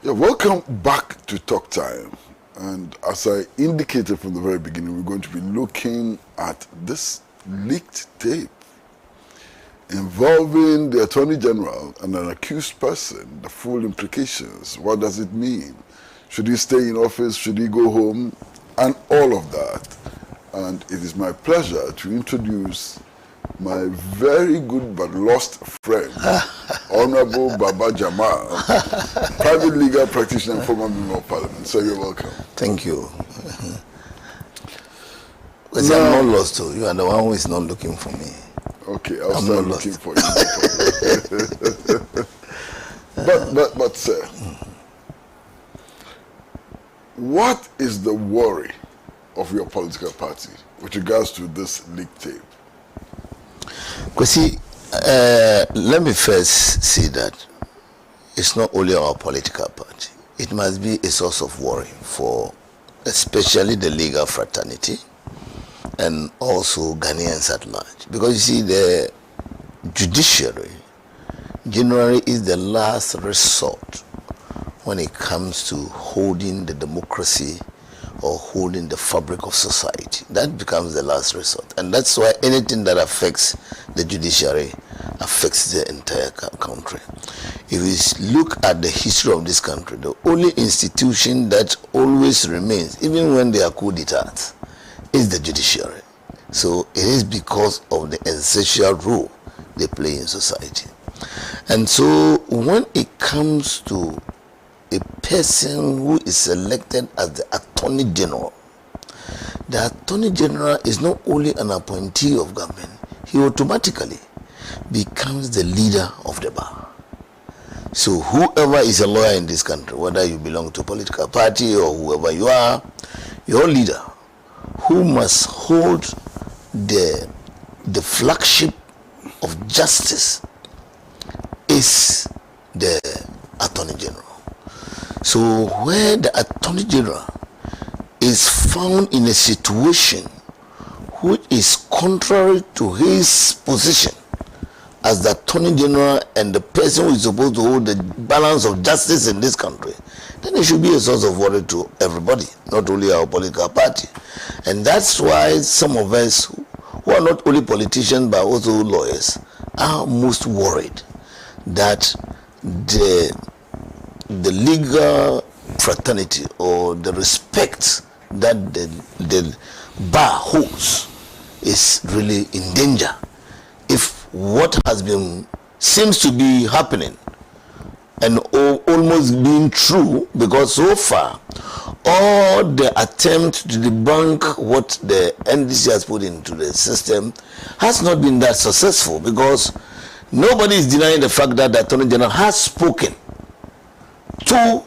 Yeah, welcome back to Talk Time. And as I indicated from the very beginning, we're going to be looking at this leaked tape involving the Attorney General and an accused person, the full implications. What does it mean? Should he stay in office? Should he go home? And all of that. And it is my pleasure to introduce my very good but lost friend, Honorable Baba Jamal, private legal practitioner and former member of Parliament. So you're welcome. Thank you. Because I'm not lost too. You are the one who is not looking for me. Okay, I'll start looking for you. But sir, what is the worry of your political party with regards to this leaked tape? Kwesi, let me first say that it's not only our political party. It must be a source of worry for especially the legal fraternity and also Ghanaians at large. Because you see, the judiciary generally is the last resort when it comes to holding the democracy or holding the fabric of society. That becomes the last resort. And that's why anything that affects the judiciary affects the entire country. If you look at the history of this country, the only institution that always remains, even when there are coup d'etats, is the judiciary. So it is because of the essential role they play in society. And so when it comes to a person who is selected as the Attorney General, the Attorney General is not only an appointee of government, he automatically becomes the leader of the bar. So whoever is a lawyer in this country, whether you belong to a political party or whoever you are, your leader, who must hold the flagship of justice, is the Attorney General. So where the Attorney General is found in a situation which is contrary to his position as the Attorney General and the person who is supposed to hold the balance of justice in this country, then it should be a source of worry to everybody, not only our political party. And that's why some of us who are not only politicians but also lawyers are most worried that the legal fraternity or the respect that the bar holds is really in danger if what has been seems to be happening and almost being true, because so far all the attempt to debunk what the NDC has put into the system has not been that successful, because nobody is denying the fact that the Attorney General has spoken to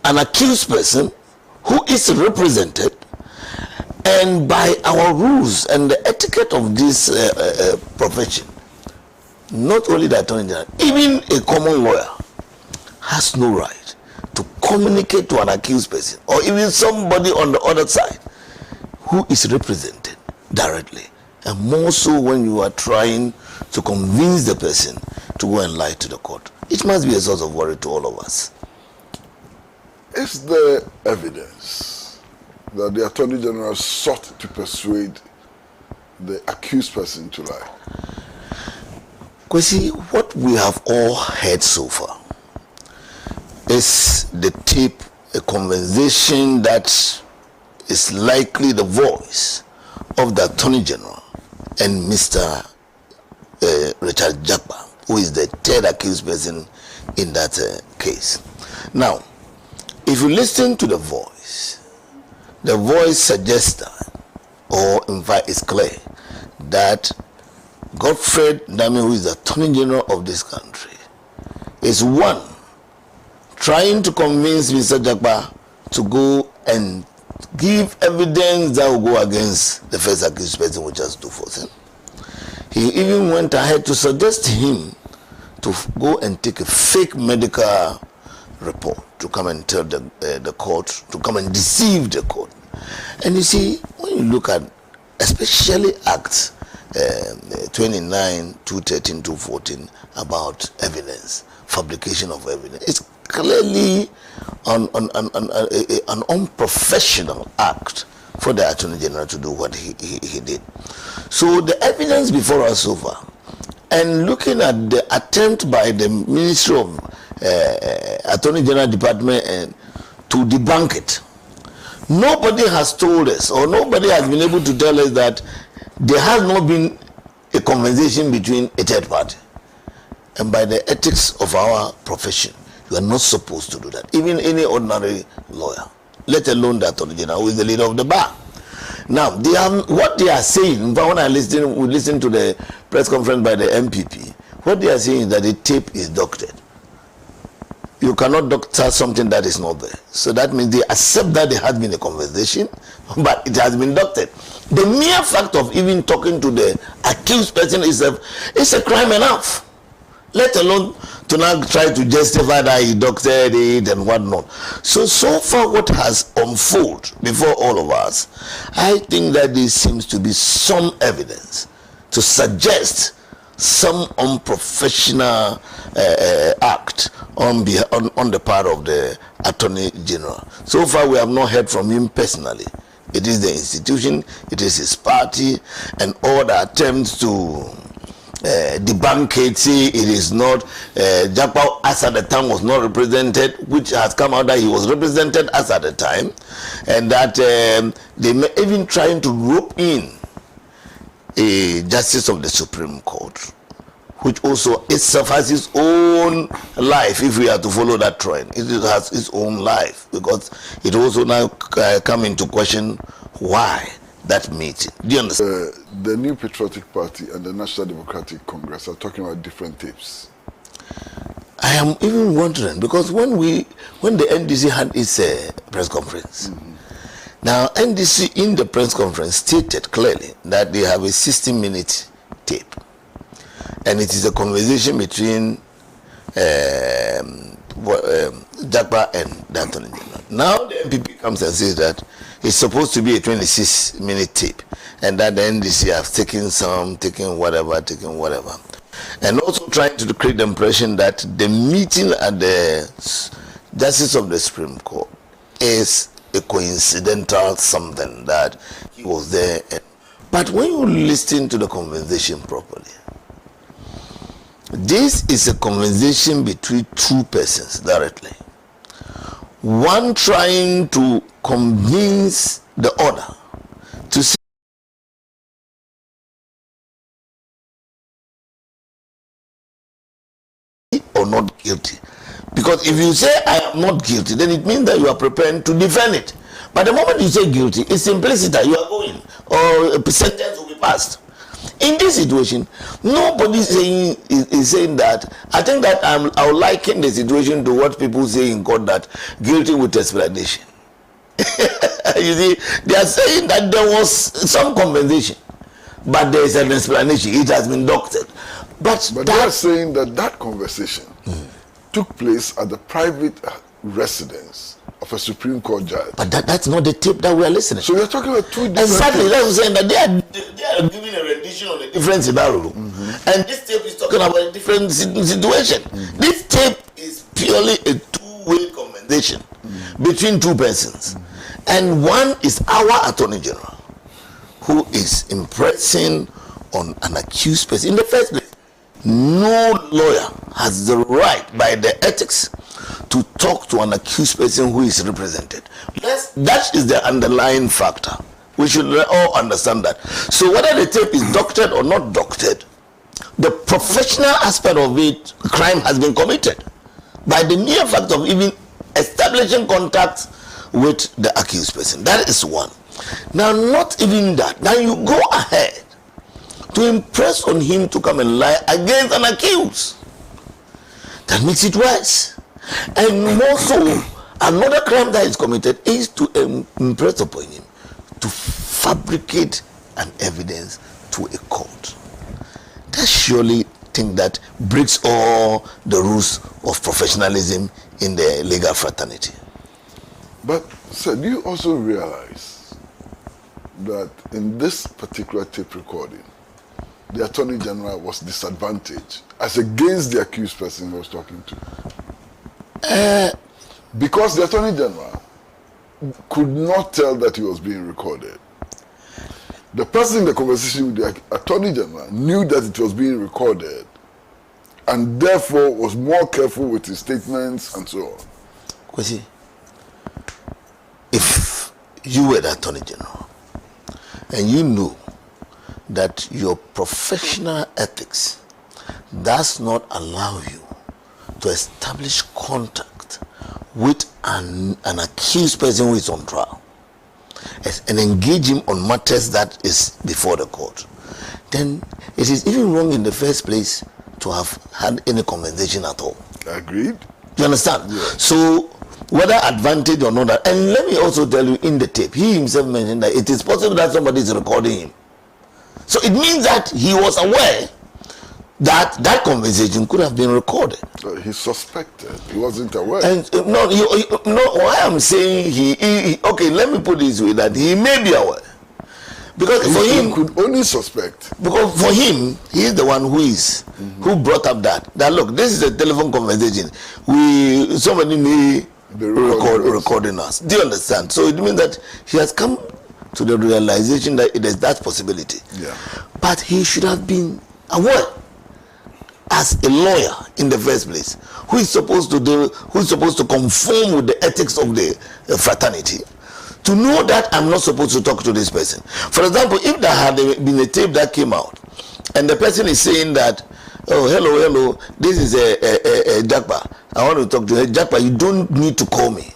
an accused person who is represented, and by our rules and the etiquette of this profession, not only the Attorney General, even a common lawyer has no right to communicate to an accused person or even somebody on the other side who is represented directly, and more so when you are trying to convince the person to go and lie to the court. It must be a source of worry to all of us. Is there evidence that the Attorney General sought to persuade the accused person to lie? Kwesi, what we have all heard so far is the tape, a conversation that is likely the voice of the Attorney General and Mr. Richard Jakpa, who is the third accused person in that case. Now, if you listen to the voice suggests that, or in fact is clear, that Godfred Dame, who is the Attorney General of this country, is one, trying to convince Mr. Jakpa to go and give evidence that will go against the first accused person, which has 247. He even went ahead to suggest to him to go and take a fake medical report to come and tell the court, to come and deceive the court. And you see, when you look at especially Act 29, 213, 214 about evidence, fabrication of evidence, it's clearly an unprofessional act for the Attorney General to do what he did. So the evidence before us so far, and looking at the attempt by the Ministry of Attorney General Department to debunk it, nobody has told us, or nobody has been able to tell us that there has not been a conversation between a third party. And by the ethics of our profession, you are not supposed to do that. Even any ordinary lawyer, let alone the Attorney General, who is the leader of the bar. Now, what they are saying, when I listen to the press conference by the MPP, what they are saying is that the tape is doctored. You cannot doctor something that is not there. So that means they accept that there has been a conversation, but it has been doctored. The mere fact of even talking to the accused person is a crime enough. Let alone to now try to justify that he doctored it and whatnot. So far what has unfolded before all of us, I think that there seems to be some evidence to suggest some unprofessional act on the part of the Attorney General. So far we have not heard from him personally. It is the institution, it is his party, and all the attempts to debunk it, say it is not. Japao as at the time was not represented, which has come out that he was represented as at the time, and that they may even trying to rope in a justice of the Supreme Court, which also itself has its own life. If we are to follow that trend, it has its own life, because it also now come into question why that meeting. Do you understand? The New Patriotic Party and the National Democratic Congress are talking about different tapes. I am even wondering, because when the NDC had its press conference, now NDC in the press conference stated clearly that they have a 60-minute tape, and it is a conversation between Jakpa and the Attorney General. Now the MPP comes and says that it's supposed to be a 26-minute tape, and that the NDC have taken whatever. And also trying to create the impression that the meeting at the Justice of the Supreme Court is a coincidental something, that he was there. But when you listen to the conversation properly, this is a conversation between two persons directly. One trying to convince the other to say or not guilty. Because if you say I am not guilty, then it means that you are preparing to defend it. But the moment you say guilty, it's implicit that you are going, or a sentence will be passed. In this situation, nobody is saying that. I think that I will liken the situation to what people say in court, that guilty with explanation. You see, they are saying that there was some compensation, but there is an explanation. It has been doctored. But they are saying that conversation took place at the private residence of a Supreme Court judge. But that's not the tape that we are listening. So we are talking about two different exactly. tapes. That's saying that they are giving a rendition on a different scenario, and this tape is talking about a different situation. This tape is purely a two-way conversation between two persons, and one is our Attorney General, who is impressing on an accused person. In the first place, no lawyer has the right by the ethics to talk to an accused person who is represented. That is the underlying factor. We should all understand that. So whether the tape is doctored or not doctored, the professional aspect of it, crime has been committed by the mere fact of even establishing contact with the accused person. That is one. Now, not even that. Now you go ahead to impress on him to come and lie against an accused. That makes it worse. And more so, another crime that is committed is to impress upon him to fabricate an evidence to a court. That surely think that breaks all the rules of professionalism in the legal fraternity. But, sir, do you also realize that in this particular tape recording, the Attorney General was disadvantaged as against the accused person he was talking to? Because the Attorney General could not tell that he was being recorded. The person in the conversation with the Attorney General knew that it was being recorded and therefore was more careful with his statements and so on. Kwesi, if you were the Attorney General and you knew that your professional ethics does not allow you to establish contact with an accused person who is on trial and engage him on matters that is before the court, then it is even wrong in the first place to have had any conversation at all. Agreed? You understand? Yes. So whether advantage or not, and let me also tell you in the tape, he himself mentioned that it is possible that somebody is recording him. So it means that he was aware that that conversation could have been recorded. He suspected. He wasn't aware. And no, why I'm saying he okay, let me put it this way, that he may be aware. Because for He him, could only suspect. because for him, he is the one who brought up that look, this is a telephone conversation. Somebody may Be recording recording us. Do you understand? So it means that he has come to the realization that it is that possibility. Yeah. But he should have been aware as a lawyer in the first place, who is supposed to conform with the ethics of the fraternity, to know that I'm not supposed to talk to this person. For example, if there had been a tape that came out and the person is saying that, oh, hello, this is a Jakpa, I want to talk to you. Jakpa, you don't need to call me.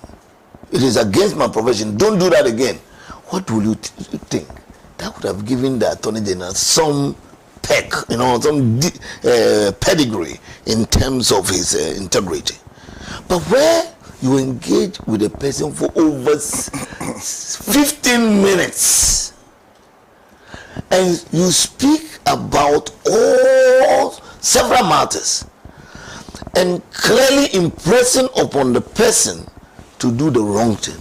It is against my profession. Don't do that again. What will you think? That would have given the Attorney General some some pedigree in terms of his integrity. But where you engage with a person for over 15 minutes and you speak about several matters and clearly impressing upon the person to do the wrong thing,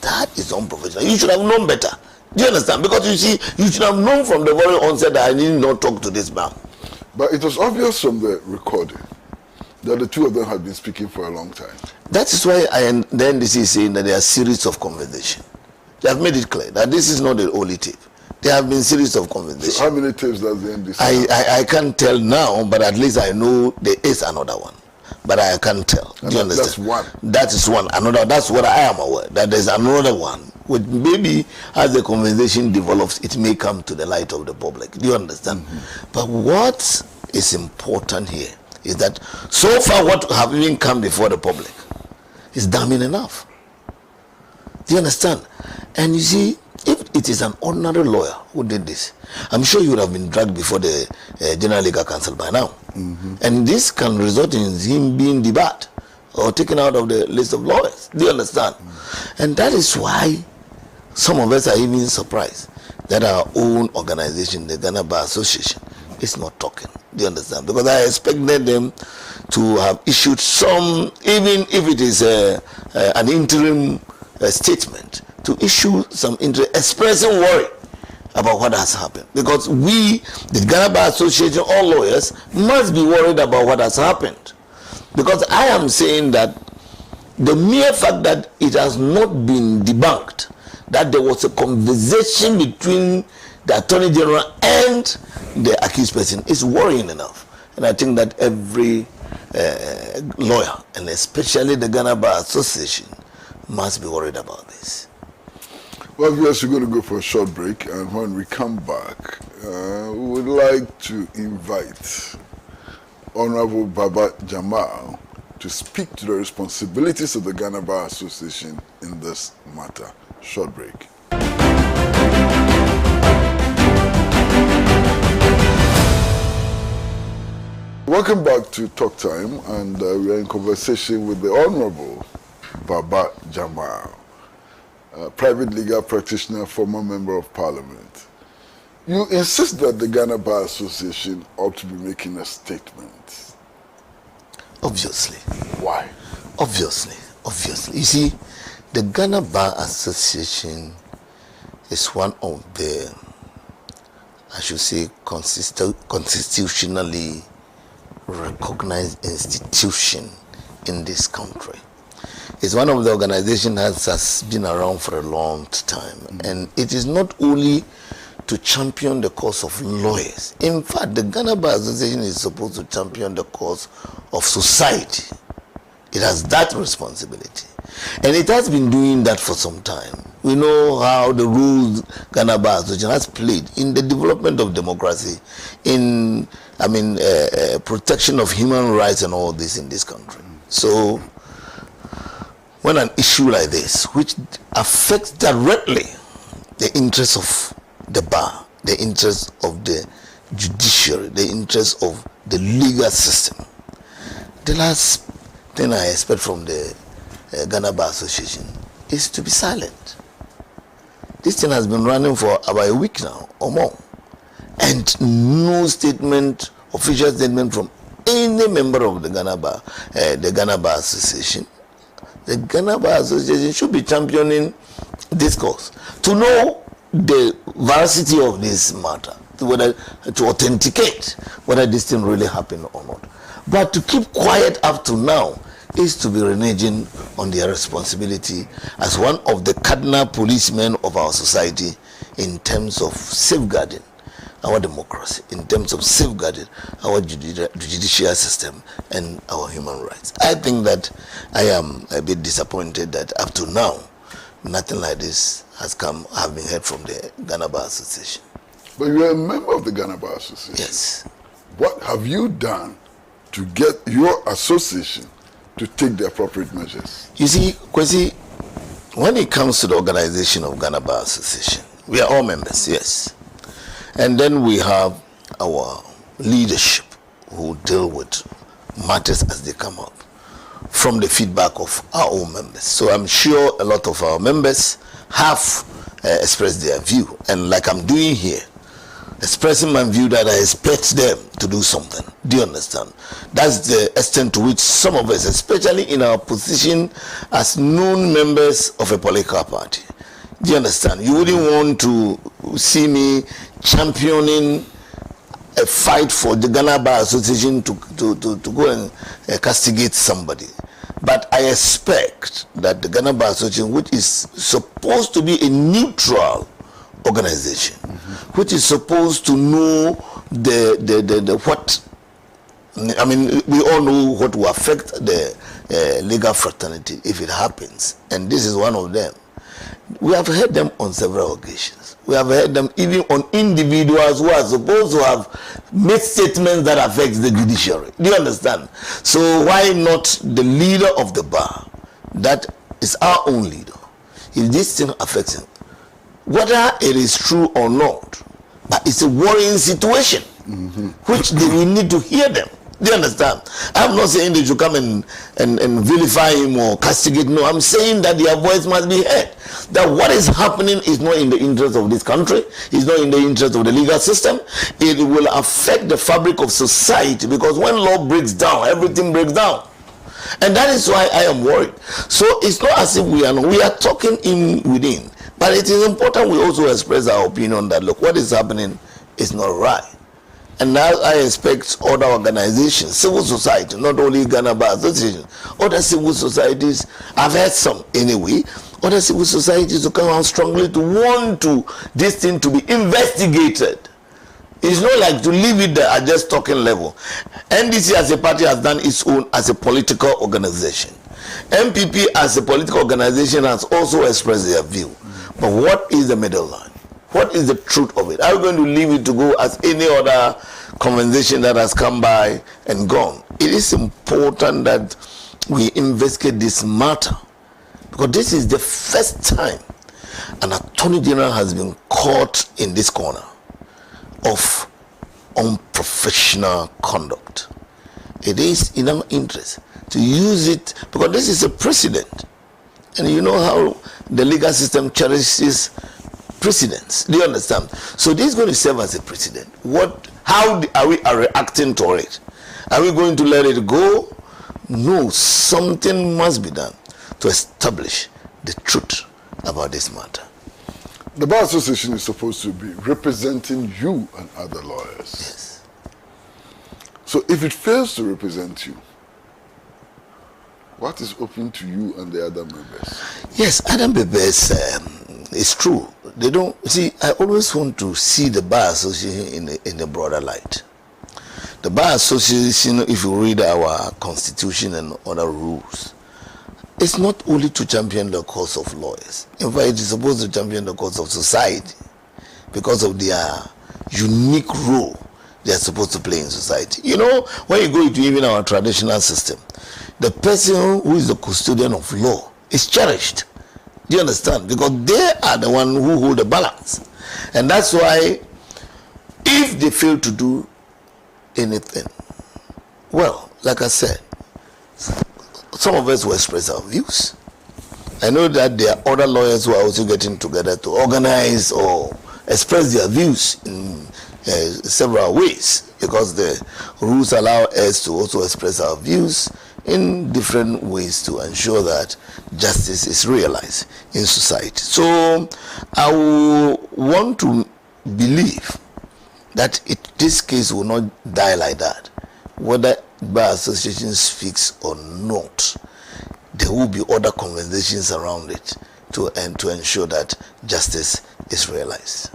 that is unprofessional. You should have known better. Do you understand? Because you see, you should have known from the very onset that I need not talk to this man. But it was obvious from the recording that the two of them had been speaking for a long time. That is why the NDC is saying that there are series of conversation. They have made it clear that this is not the only tape. There have been series of conversations. So how many tapes does the NDC have? I can't tell now, but at least I know there is another one. But I can't tell. Do you understand? That's one. That is one. Another. That's what I am aware. That there's another one. Which maybe as the conversation develops, it may come to the light of the public. Do you understand? Mm-hmm. But what is important here is that so far what have even come before the public is damning enough. Do you understand? And you see, if it is an ordinary lawyer who did this, I'm sure you would have been dragged before the General Legal Council by now. Mm-hmm. And this can result in him being debarred or taken out of the list of lawyers. Do you understand? Mm-hmm. And that is why some of us are even surprised that our own organization, the Ghana Bar Association, is not talking. Do you understand? Because I expected them to have issued some, even if it is an interim statement, to issue some expressing worry about what has happened. Because we, the Ghana Bar Association, all lawyers, must be worried about what has happened. Because I am saying that the mere fact that it has not been debunked, that there was a conversation between the Attorney General and the accused person is worrying enough. And I think that every lawyer, and especially the Ghana Bar Association, must be worried about this. Well, yes, we're going to go for a short break, and when we come back, we would like to invite Honorable Baba Jamal to speak to the responsibilities of the Ghana Bar Association in this matter. Short break. Welcome back to Talk Time, and we are in conversation with the Honorable Baba Jamal, private legal practitioner, former member of Parliament. You insist that the Ghana Bar Association ought to be making a statement. Obviously. Why? Obviously. You see, the Ghana Bar Association is one of the, I should say, constitutionally recognized institution in this country. It's one of the organizations that has been around for a long time. And it is not only to champion the cause of lawyers. In fact, the Ghana Bar Association is supposed to champion the cause of society. It has that responsibility. And it has been doing that for some time. We know how the roles Ghana Bar Association has played in the development of democracy, in, protection of human rights and all this in this country. So, when an issue like this, which affects directly the interests of the bar, the interests of the judiciary, the interests of the legal system, the last thing I expect from the Ghana Bar Association is to be silent. This thing has been running for about a week now or more, and no statement, official statement from any member of the Ghana Bar Association. The Ghana Bar Association should be championing this cause to know the veracity of this matter, to authenticate whether this thing really happened or not. But to keep quiet up to now is to be reneging on their responsibility as one of the cardinal policemen of our society in terms of safeguarding our democracy, in terms of safeguarding our judicial system and our human rights. I think that I am a bit disappointed that up to now, nothing like this have been heard from the Ghana Bar Association. But you are a member of the Ghana Bar Association. Yes. What have you done to get your association to take the appropriate measures? You see, Kwesi, when it comes to the organization of Ghana Bar Association, we are all members, yes. And then we have our leadership who deal with matters as they come up from the feedback of our own members. So I'm sure a lot of our members have expressed their view. And like I'm doing here, expressing my view that I expect them to do something. Do you understand? That's the extent to which some of us, especially in our position as known members of a political party, do you understand? You wouldn't want to see me championing a fight for the Ghana Bar Association to go and castigate somebody. But I expect that the Ghana Bar Association, which is supposed to be a neutral organization, which is supposed to know the what, I mean, we all know what will affect the legal fraternity if it happens, and this is one of them. We have heard them on several occasions. We have heard them even on individuals who are supposed to have made statements that affect the judiciary. Do you understand? So why not the leader of the bar? That is our own leader. If this thing affects him, whether it is true or not, but it's a worrying situation, which we need to hear them. Do you understand? I'm not saying they should come and vilify him or castigate. No, I'm saying that their voice must be heard. That what is happening is not in the interest of this country. It's not in the interest of the legal system. It will affect the fabric of society, because when law breaks down, everything breaks down. And that is why I am worried. So it's not as if we are talking in within. But it is important we also express our opinion that, look, what is happening is not right. And now I expect other organizations, civil society, not only Ghana Bar Association, other civil societies, I've heard some anyway, other civil societies to come out strongly to want this thing to be investigated. It's not like to leave it there at just talking level. NDC as a party has done its own as a political organization. MPP as a political organization has also expressed their view. But what is the middle line? What is the truth of it? Are we going to leave it to go as any other conversation that has come by and gone? It is important that we investigate this matter, because this is the first time an Attorney General has been caught in this corner of unprofessional conduct. It is in our interest to use it, because this is a precedent. And you know how the legal system cherishes precedents. Do you understand? So this is going to serve as a precedent. How are we reacting to it? Are we going to let it go? No, something must be done to establish the truth about this matter. The Bar Association is supposed to be representing you and other lawyers. Yes. So if it fails to represent you, what is open to you and the other members? Yes, other members, it's true. They don't, see, I always want to see the Bar Association in a broader light. The Bar Association, if you read our constitution and other rules, it's not only to champion the cause of lawyers. In fact, it is supposed to champion the cause of society because of their unique role they are supposed to play in society. You know, when you go into even our traditional system, the person who is the custodian of law is cherished. Do you understand? Because they are the one who hold the balance. And that's why if they fail to do anything, well, like I said, some of us will express our views. I know that there are other lawyers who are also getting together to organize or express their views in several ways, because the rules allow us to also express our views in different ways to ensure that justice is realized in society. So I want to believe that this case will not die like that. Whether Bar Association speaks or not, there will be other conversations around it to ensure that justice is realized.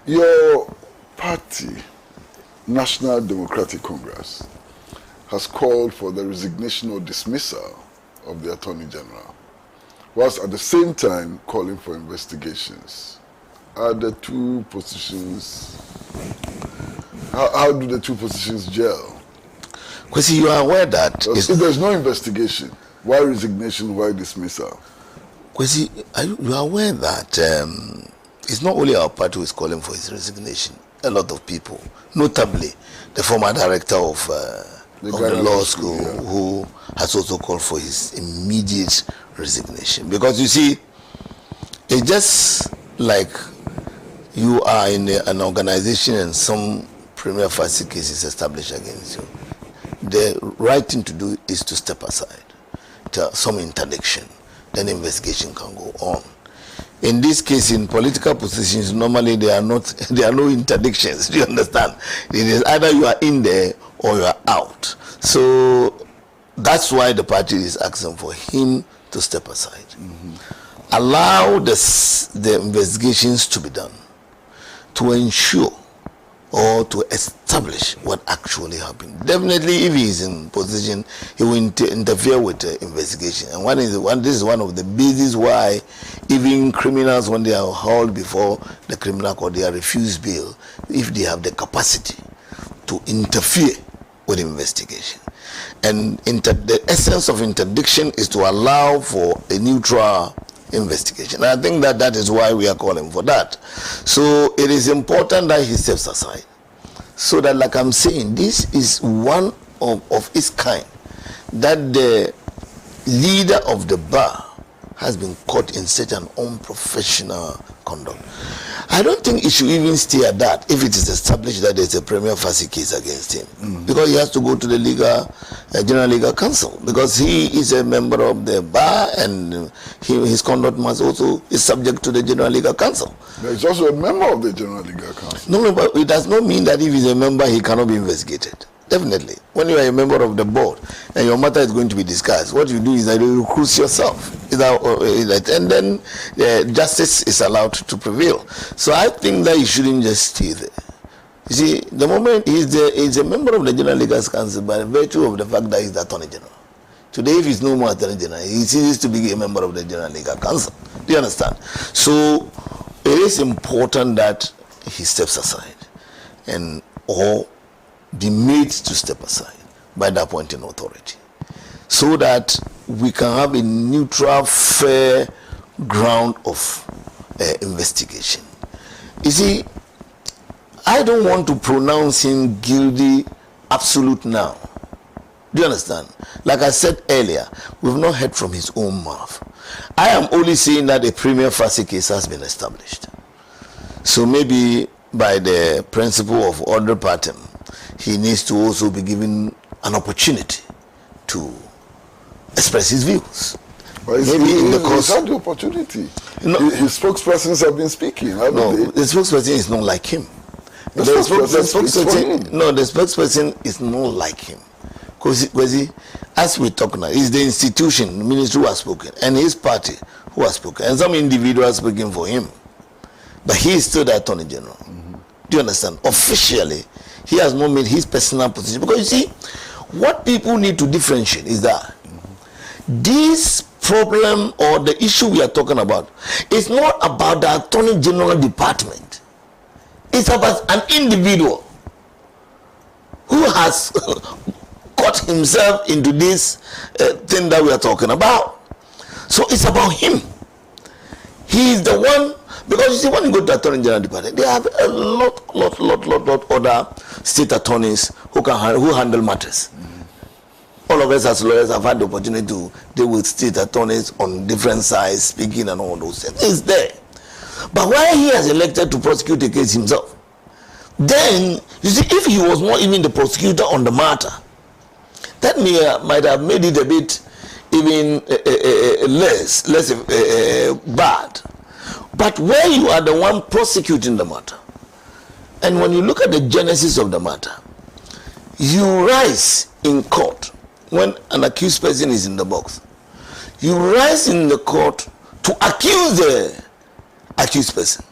Your party, National Democratic Congress, has called for the resignation or dismissal of the Attorney General, whilst at the same time calling for investigations. Are the two positions, how do the two positions gel? Because you are aware that if there's no investigation, why resignation, why dismissal? Because you are aware that it's not only our party who is calling for his resignation. A lot of people, notably the former director of the law school, who has also called for his immediate resignation. Because you see, it's just like you are in an organization and some prima facie case is established against you. The right thing to do is to step aside, to some interdiction, then investigation can go on. In this case, in political positions, normally there are no interdictions. Do you understand? It is either you are in there or you are out. So that's why the party is asking for him to step aside. Allow the investigations to be done to ensure or to establish what actually happened. Definitely, if he is in position, he will interfere with the investigation. And this is one of the bases why even criminals, when they are hauled before the criminal court, they are refused bail if they have the capacity to interfere with the investigation. And the essence of interdiction is to allow for a neutral investigation. And I think that is why we are calling for that. So it is important that he steps aside, so that, like I'm saying, this is one of its kind, that the leader of the bar has been caught in such an unprofessional conduct. I don't think it should even stay at that if it is established that there's a prima facie case against him, because he has to go to the General Legal Council, because he is a member of the bar and his conduct must also is subject to the General Legal Council. He's also a member of the General Legal Council. No, but it does not mean that if he's a member, he cannot be investigated. Definitely. When you are a member of the board and your matter is going to be discussed, what you do is that you recruit yourself. And then justice is allowed to prevail. So I think that he shouldn't just stay there. You see, the moment he's a member of the General Legal Council by virtue of the fact that he's the Attorney General. Today, if he's no more Attorney General, he ceases to be a member of the General Legal Council. Do you understand? So it is important that he steps aside or be made to step aside by the appointing authority, so that we can have a neutral, fair ground of investigation. You see, I don't want to pronounce him guilty absolute now. Do you understand? Like I said earlier, we've not heard from his own mouth. I am only saying that a prima facie case has been established. So maybe by the principle of ordre partem, he needs to also be given an opportunity to express his views. Well, he's had the opportunity. No, his spokespersons have been speaking, haven't they? The spokesperson is not like him. The spokesperson is not like him. Because as we talk now, it's the institution, the ministry who has spoken, and his party who has spoken, and some individuals speaking for him. But he is still the Attorney General. Do you understand? Officially, he has not made his personal position. Because you see, what people need to differentiate is that this problem or the issue we are talking about is not about the Attorney General Department. It's about an individual who has got himself into this thing that we are talking about. So it's about him. He is the one, because you see, when you go to the Attorney General Department, they have a lot other state attorneys who handle matters. All of us as lawyers have had the opportunity to deal with state attorneys on different sides, speaking and all those things. It's there. But why he has elected to prosecute the case himself? Then, you see, if he was not even the prosecutor on the matter, that might have made it a bit even less bad. But where you are the one prosecuting the matter, and when you look at the genesis of the matter, you rise in court when an accused person is in the box. You rise in the court to accuse the accused person,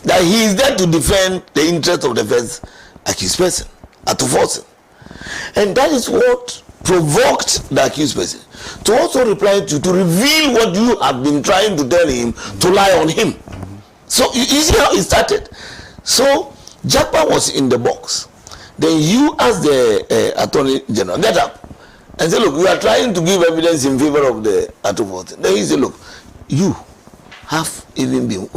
that he is there to defend the interest of the first accused person, Atuforsen. And that is what provoked the accused person to also reply to reveal what you have been trying to tell him, to lie on him. So you see how it started. So Jakpa was in the box. Then you, as the Attorney General, get up and say, look, we are trying to give evidence in favor of the Atuforsen. Then he said, look, you have even been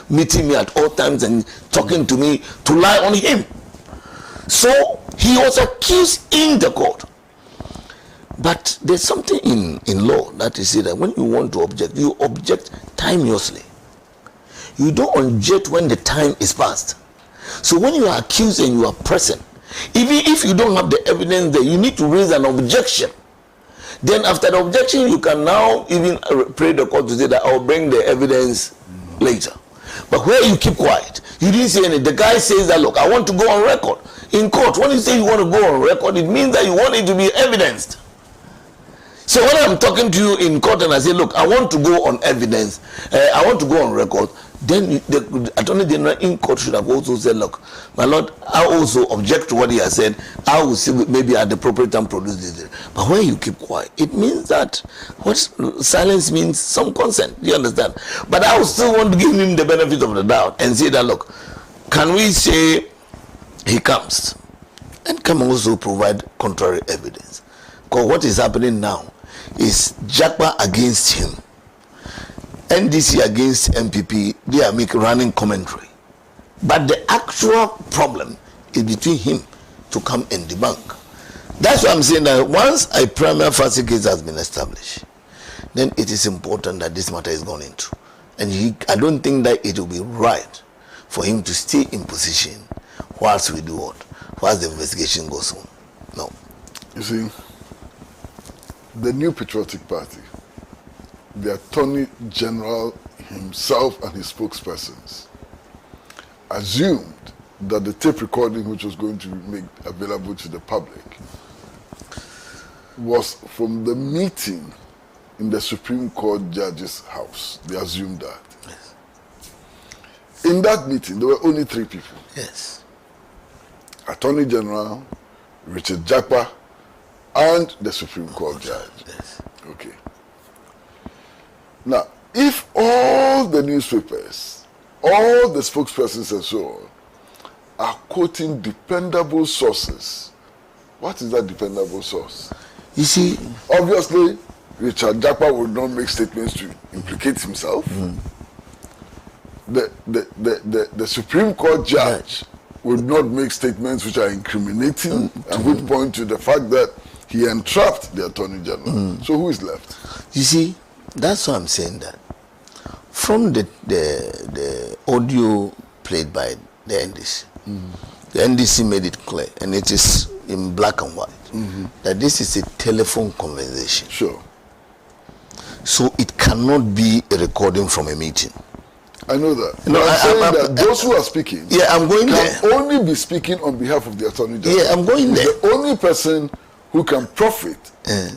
meeting me at all times and talking to me to lie on him. So he was accused in the court. But there's something in law that is that when you want to object, you object timeously. You don't object when the time is past. So when you are accused and you are present, even if you don't have the evidence there, you need to raise an objection. Then after the objection, you can now even pray the court to say that I'll bring the evidence later. But where you keep quiet, you didn't say anything. The guy says that, look, I want to go on record. In court, when you say you want to go on record, it means that you want it to be evidenced. So when I'm talking to you in court and I say, look, I want to go on evidence, I want to go on record, then the Attorney General in court should have also said, look, my lord, I also object to what he has said. I will see maybe at the appropriate time produce this. But when you keep quiet, it means that what silence means some consent. Do you understand? But I will still want to give him the benefit of the doubt and say that, look, can we say he comes and can also provide contrary evidence? Because what is happening now is Jakpa against him, NDC against MPP. They are making running commentary, but the actual problem is between him to come and debunk. That's why I'm saying that once a prima facie case has been established, then it is important that this matter is gone into, and I don't think that it will be right for him to stay in position whilst we do what, whilst the investigation goes on. No. You see, the New Patriotic Party, the Attorney General himself and his spokespersons assumed that the tape recording which was going to be made available to the public was from the meeting in the Supreme Court judge's house. They assumed that. Yes. In that meeting, there were only 3 people. Yes. Attorney General, Richard Jakpa, and the Supreme Court judge. Yes. Okay. Now, if all the newspapers, all the spokespersons and so on, are quoting dependable sources, what is that dependable source? You see, obviously, Richard Jakpa would not make statements to implicate himself. The Supreme Court judge would not make statements which are incriminating and would point to the fact that he entrapped the Attorney General. So who is left? You see, that's why I'm saying that. From the audio played by the NDC, the NDC made it clear, and it is in black and white, that this is a telephone conversation. Sure. So it cannot be a recording from a meeting. I know that. No, I'm saying that those who are speaking I'm going can there. only be speaking on behalf of the Attorney General. Yeah, I'm going there. The only person who can profit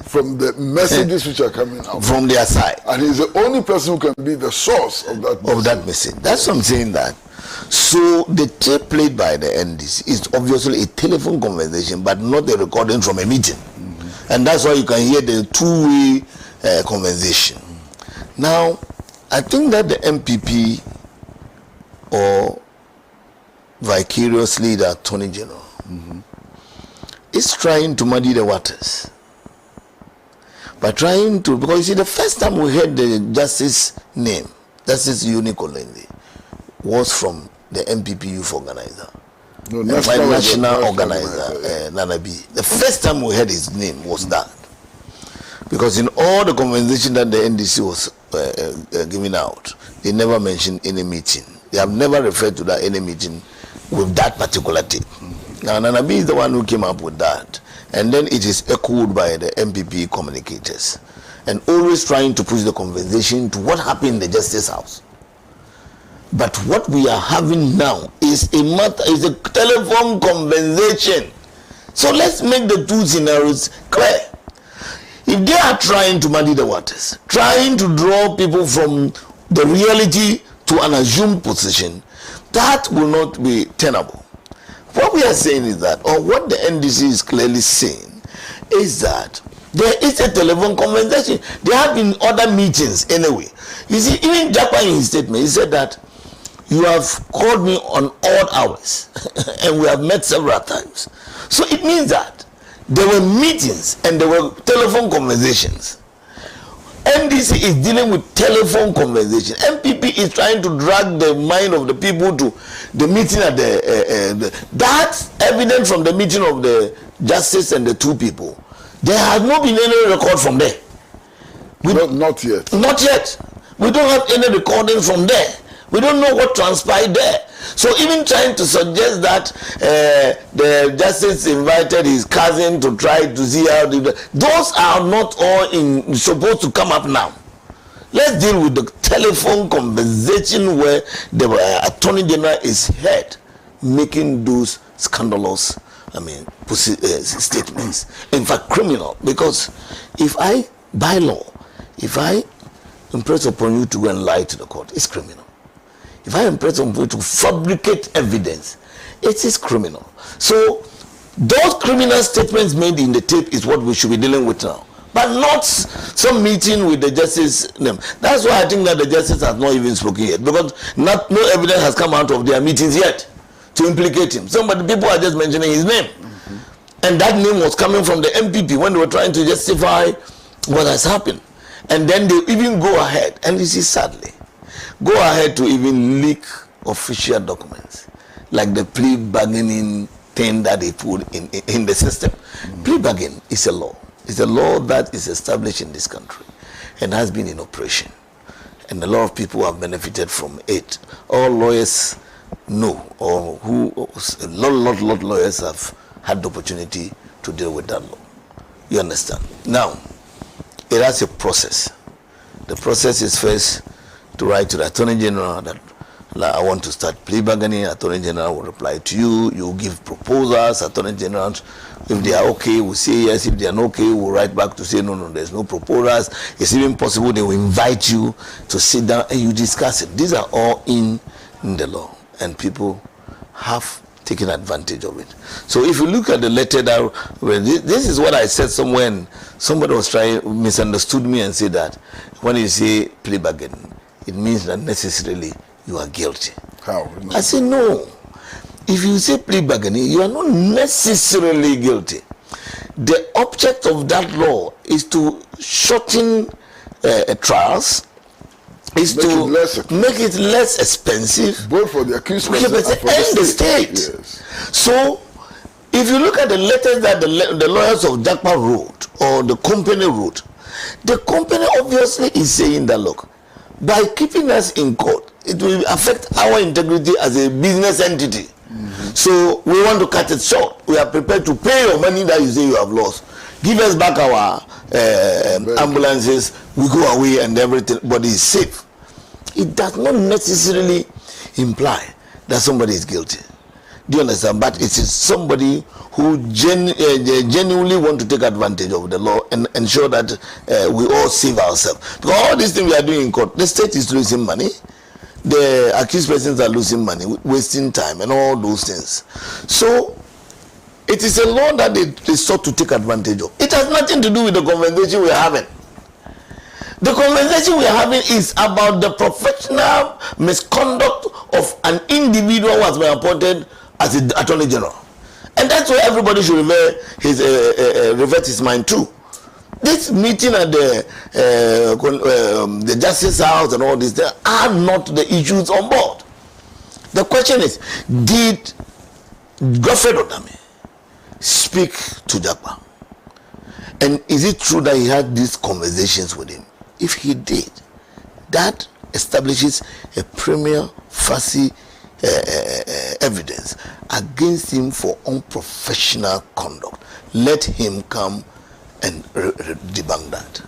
from the messages which are coming out from their side. And he's the only person who can be the source of that message. That's what I'm saying that. So the tape played by the NDC is obviously a telephone conversation, but not a recording from a meeting. And that's why you can hear the two-way conversation. Now, I think that the MPP or vicariously the Attorney General is trying to muddy the waters. By trying to, because you see, the first time we heard the justice name, Justice Eunice Olense, was from the MPP youth organizer. No, national organizer, Nana B. The first time we heard his name was that. Because in all the conversation that the NDC was giving out, they never mentioned any meeting. They have never referred to that any meeting with that particular tape. Now, Nana B is the one who came up with that. And then it is echoed by the MPP communicators. And always trying to push the conversation to what happened in the Justice House. But what we are having now is a telephone conversation. So let's make the two scenarios clear. If they are trying to muddy the waters, trying to draw people from the reality to an assumed position, that will not be tenable. What we are saying is that, or what the NDC is clearly saying, is that there is a telephone conversation. There have been other meetings anyway. You see, even Japan in his statement, he said that you have called me on odd hours and we have met several times. So it means that there were meetings and there were telephone conversations. NDC is dealing with telephone conversation. MPP is trying to drag the mind of the people to the meeting at that's evident from the meeting of the justice and the two people. There has not been any record from there. Not yet. Not yet. We don't have any recording from there. We don't know what transpired there. So even trying to suggest that the justice invited his cousin to try to see how those are not all supposed to come up now. Let's deal with the telephone conversation where the Attorney General is heard making those scandalous, statements. In fact, criminal. Because if I, by law, if I impress upon you to go and lie to the court, it's criminal. If I impress on you to fabricate evidence, it is criminal. So those criminal statements made in the tape is what we should be dealing with now. But not some meeting with the justice name. That's why I think that the justice has not even spoken yet. Because no evidence has come out of their meetings yet to implicate him. People are just mentioning his name. And that name was coming from the MPP when they were trying to justify what has happened. And then they even go ahead, and this is sadly, go ahead to even leak official documents, like the plea bargaining thing that they put in the system. Plea bargaining is a law. It's a law that is established in this country and has been in operation. And a lot of people have benefited from it. All lawyers know, or a lot of lawyers have had the opportunity to deal with that law. You understand? Now, it has a process. The process is first to write to the Attorney General that I want to start plea bargaining. Attorney General will reply to you. You give proposals. Attorney General, if they are okay, will say yes. If they are not okay, we'll write back to say no, there's no proposals. It's even possible they will invite you to sit down and you discuss it. These are all in the law, and people have taken advantage of it. So if you look at the letter that, this is what I said somewhere, and somebody was misunderstood me and said that when you say plea bargaining, it means that necessarily you are guilty. How? I say no. If you say plea bargaining, you are not necessarily guilty. The object of that law is to shorten trials, is to make it less expensive, both for the accused person and for the state. Yes. So, if you look at the letters that the lawyers of JACPA wrote, or the company wrote, the company obviously is saying that, look, by keeping us in court, it will affect our integrity as a business entity. So we want to cut it short. We are prepared to pay your money that you say you have lost. Give us back our ambulances. We go away and everybody is safe. It does not necessarily imply that somebody is guilty. Do you understand? But it is somebody who genuinely want to take advantage of the law and ensure that we all save ourselves. Because all these things we are doing in court, the state is losing money, the accused persons are losing money, wasting time and all those things. So it is a law that they sought to take advantage of. It has nothing to do with the conversation we are having. The conversation we are having is about the professional misconduct of an individual who has been appointed as the Attorney General. And that's where everybody should revert his mind to. This meeting at the Justice House and all this, there are not the issues on board. The question is, did Godfrey Dotami speak to Japa? And is it true that he had these conversations with him? If he did, that establishes a premier facie evidence against him for unprofessional conduct. Let him come and debunk that.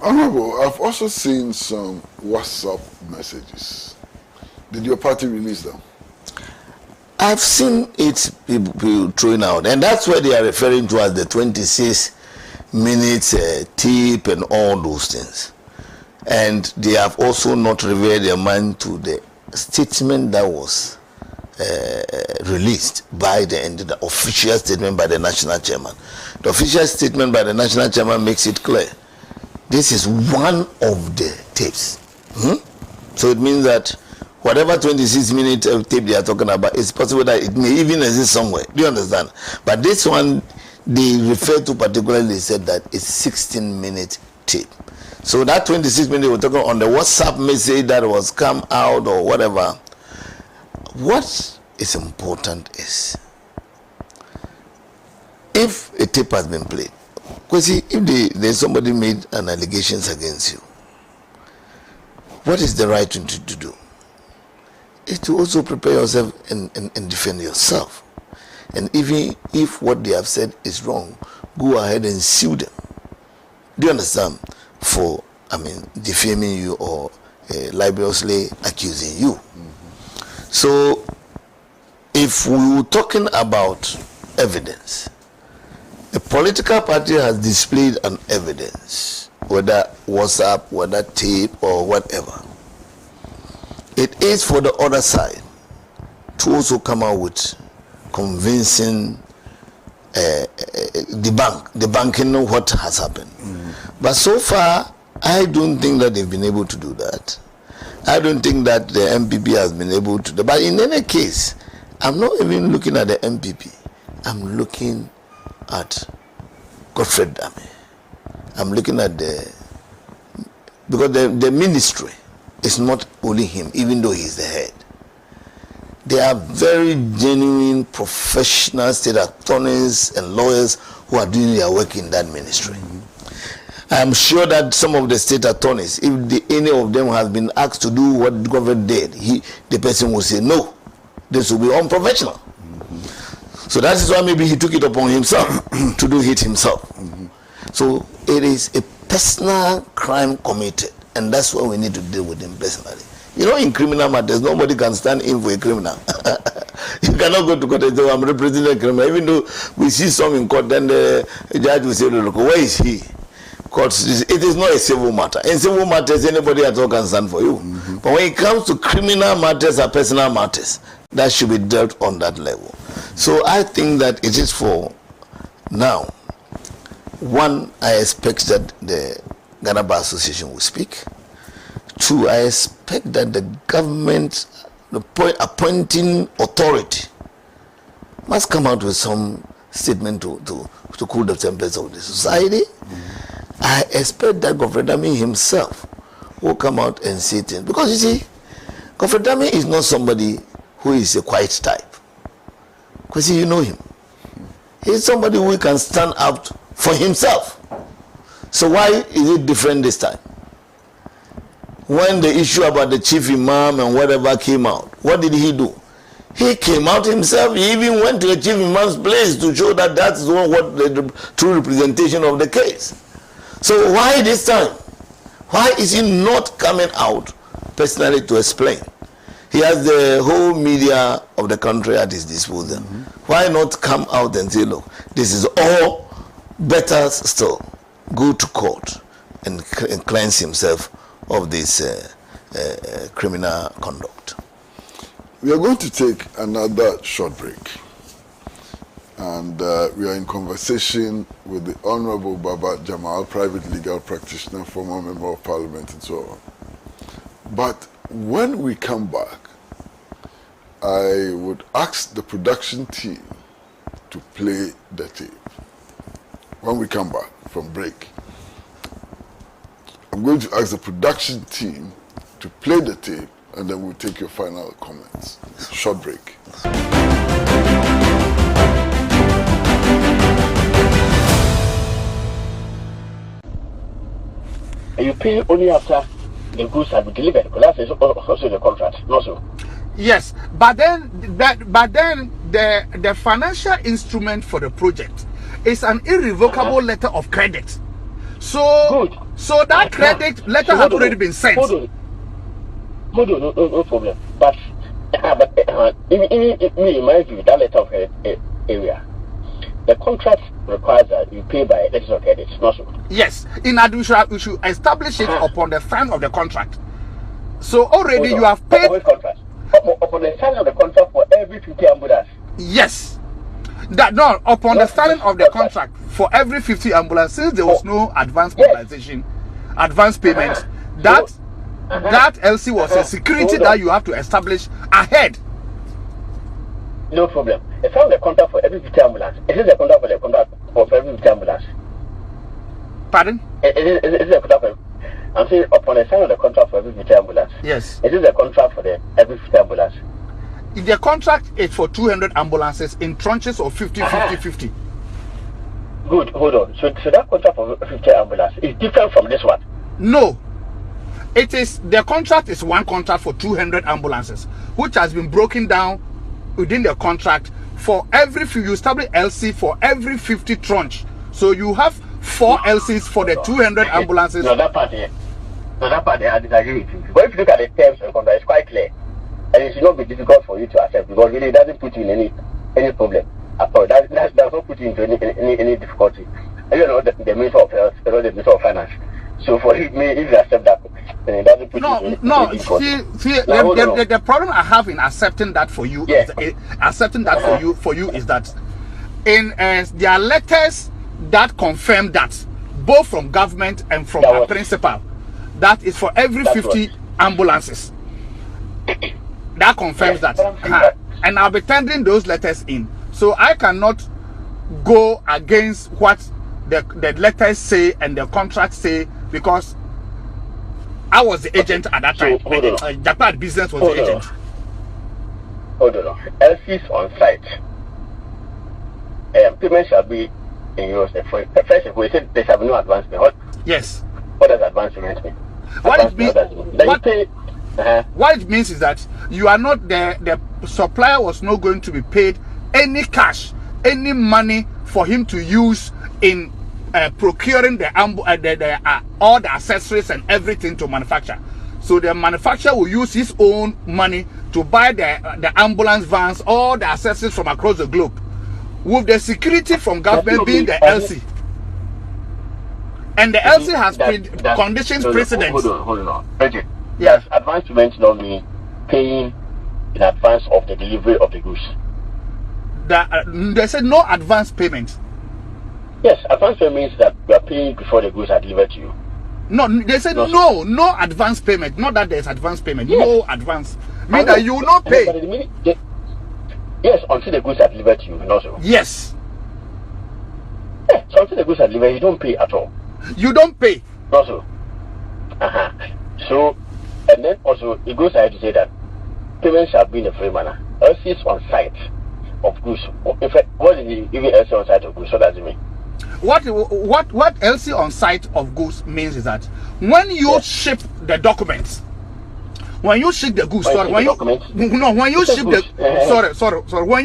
Honorable, I've also seen some WhatsApp messages. Did your party release them? I've seen it people throwing out, and that's where they are referring to as the 26 minutes tip and all those things. And they have also not revealed their mind to the statement that was released by the official statement by the national chairman. The official statement by the national chairman makes it clear. This is one of the tapes. So it means that whatever 26-minute tape they are talking about, it's possible that it may even exist somewhere. Do you understand? But this one, they refer to particularly, said that it's 16-minute tape. So that 26 minutes we're talking on the WhatsApp message that was come out or whatever. What is important is, if a tape has been played, because see, if there's somebody made an allegations against you, what is the right thing to do? Is to also prepare yourself and defend yourself. And even if what they have said is wrong, go ahead and sue them. Do you understand? For, defaming you or libellously accusing you. So, if we were talking about evidence, a political party has displayed an evidence, whether WhatsApp, whether tape, or whatever. It is for the other side to also come out with convincing debunking what has happened. But so far, I don't think that they've been able to do that. I don't think that the MPP has been able to do. But in any case, I'm not even looking at the MPP. I'm looking at Godfrey Dotami. I'm looking at because the ministry is not only him, even though he's the head. They are very genuine, professional state attorneys and lawyers who are doing their work in that ministry. I'm sure that some of the state attorneys, if any of them has been asked to do what the government did, the person will say, no, this will be unprofessional. So that is why maybe he took it upon himself to do it himself. So it is a personal crime committed, and that's why we need to deal with him personally. You know, in criminal matters, nobody can stand in for a criminal. You cannot go to court and say, I'm representing a criminal. Even though we see some in court, then the judge will say, look, where is he? Courts, it is not a civil matter. In civil matters, anybody at all can stand for you. But when it comes to criminal matters or personal matters, that should be dealt on that level. So I think that it is for now. One, I expect that the Ghana Bar Association will speak. Two, I expect that the government, the appointing authority, must come out with some statement to cool the tempers of the society. I expect that Godfrey Dotami himself will come out and say things. Because you see, Godfrey Dotami is not somebody who is a quiet type. Because you know him. He's somebody who can stand up for himself. So why is it different this time? When the issue about the chief imam and whatever came out, what did he do? He came out himself. He even went to the chief imam's place to show that that is what the true representation of the case. So why this time? Why is he not coming out personally to explain? He has the whole media of the country at his disposal. Why not come out and say, look, this is all, better still, go to court and cleanse himself of this criminal conduct? We are going to take another short break. And we are in conversation with the Honorable Baba Jamal, private legal practitioner, former member of parliament, and so on. But when we come back, I would ask the production team to play the tape. When we come back from break, I'm going to ask the production team to play the tape, and then we'll take your final comments. Short break. You pay only after the goods have been delivered, because that is also the contract, not so. Yes, but then the financial instrument for the project is an irrevocable letter of credit. So Good. So that credit letter has already been sent. Hold on, no problem. But in my view, that letter of area, the contract requires that you pay by letters of credit, not so. Yes, in addition, we should establish it upon the sign of the contract. So already you have paid. Upon the signing of the contract for every 50 ambulance. Yes. That no, upon the signing of the contract for every 50 ambulance, since there was no advance mobilization, advance payment, that LC was a security that you have to establish ahead. No problem. It's on the contract for every 50 ambulance. It is the contract for every 50 ambulance. Pardon? It is the contract for, I'm saying upon the signing of the contract for every 50 ambulance. Yes. It is the contract for the every 50 ambulance. The contract is for 200 ambulances in tranches of 50. Good, hold on. So that contract for 50 ambulance is different from this one? No. It is, the contract is one contract for 200 ambulances, which has been broken down within the contract for every few, you establish LC for every 50 tranche. So you have 4 LCs for the 200 ambulances. No, that part I disagree with you. But if you look at the terms of the contract, it's quite clear. And it should not be difficult for you to accept, because really it doesn't put you in any problem at all. That does not put you into any difficulty. And you know the Minister of Health, the Minister of Finance. So for me, if you accept that, then it doesn't put you in any difficulty. See, the problem I have in accepting that for you, is that in there are letters that confirm that, both from government and from our principal, that is for every 50 ambulances. That confirms that. And I'll be tendering those letters in. So I cannot go against what the letters say and the contracts say, because I was the agent at that time. Japan Business was the agent. Hold on. LCs on site. Payment shall be in euros. First, we said there shall be no advance payment. Yes. What does advance payment mean? What it means is that you are not the supplier was not going to be paid any cash, any money for him to use in procuring all the accessories and everything to manufacture. So the manufacturer will use his own money to buy the ambulance vans, all the accessories from across the globe, with the security from government being the LC. And the LC has conditions precedent. Hold on. Bridget, yes, advance payment don't mean paying in advance of the delivery of the goods. They said no advance payment. Yes, advance payment means that you are paying before the goods are delivered to you. No, they said no advance payment. Not that there's advance payment. Yes. No advance. Mean that you will not pay. Yes, until the goods are delivered to you, and also. Yes. Yeah, so until the goods are delivered, you don't pay at all. You don't pay. Also. So, and then also it goes ahead to say that payment shall be in a free manner. LCs on site of goods. In fact, what is the even LC on site of goods? What does it mean? What LC on site of goods means is that when you ship the documents, when you ship the goods, when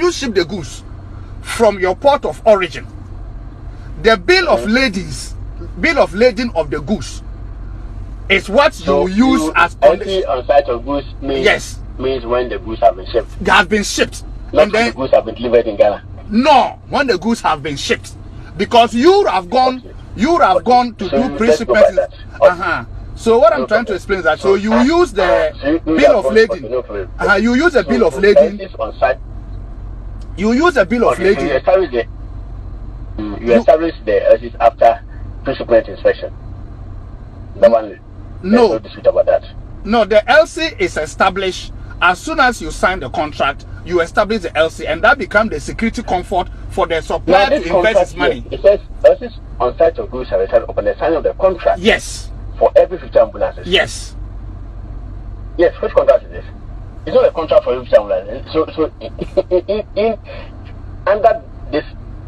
you ship the goods from your port of origin, the bill of lading of the goods is what you use as LC on site of goods means yes. means when the goods have been shipped. They have been shipped. Not And then the goods have been delivered in Ghana. no, when the goods have been shipped, because you have gone, to So do let's go by pre-shipment. that. So what I'm trying to explain is that so you use the bill of lading. You use a bill of lading. On site. You use a bill of Okay, so lading. you establish the LCs after pre-shipment inspection. The one. No. There's no dispute about that. No, the LC is established as soon as you sign the contract. You establish the LC, and that becomes the security comfort for the supplier Now, to invest his money. It says LCs on site of goods are returned upon the signing of the contract. Yes. For every 50 ambulances. Yes. Yes, which contract is this? It's not a contract for every 50 ambulances. So in under this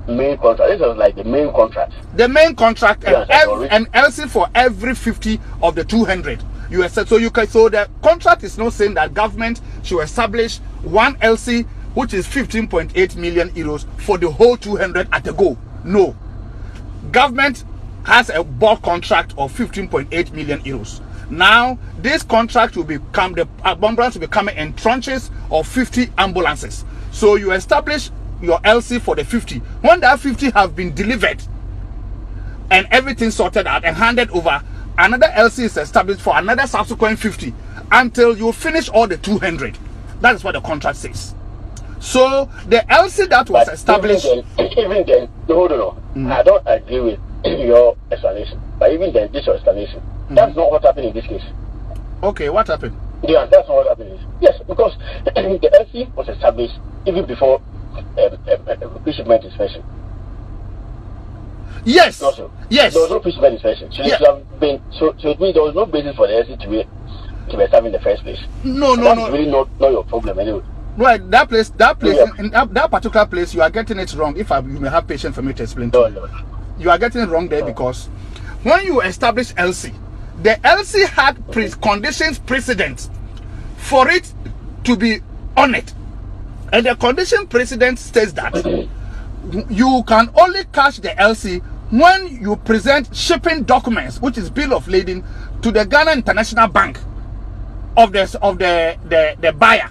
main contract, this was like the main contract. The main contract and, Yes, and LC for every 50 of the 200. You said so. So the contract is not saying that government should establish one LC which is 15.8 million euros for the whole 200 at a go. No, government has a bulk contract of 15.8 million euros. Now this contract will become, the ambulance will be coming in tranches of 50 ambulances. So you establish your LC for the 50. When that 50 have been delivered and everything sorted out and handed over, another LC is established for another subsequent 50 until you finish all the 200. That is what the contract says. So the LC that was established. Even then, no. I don't agree with your explanation. But even then, this your explanation. That's not what happened in this case. Okay, what happened? Yeah, that's not what happened. Yes, because the LC was established even before pre-shipment inspection. Yes. Also, yes. There was no pre-shipment inspection. So, Yeah. so it means there was no basis for the LC to be established in the first place. No. That's really not your problem anyway. Right, that place, Yeah. in that particular place, you are getting it wrong. If you may have patience for me to explain to No, you. no. You are getting it wrong there because when you establish LC, the LC had conditions precedent for it to be honored, and the condition precedent states that you can only cash the LC when you present shipping documents, which is bill of lading, to the Ghana International Bank of the buyer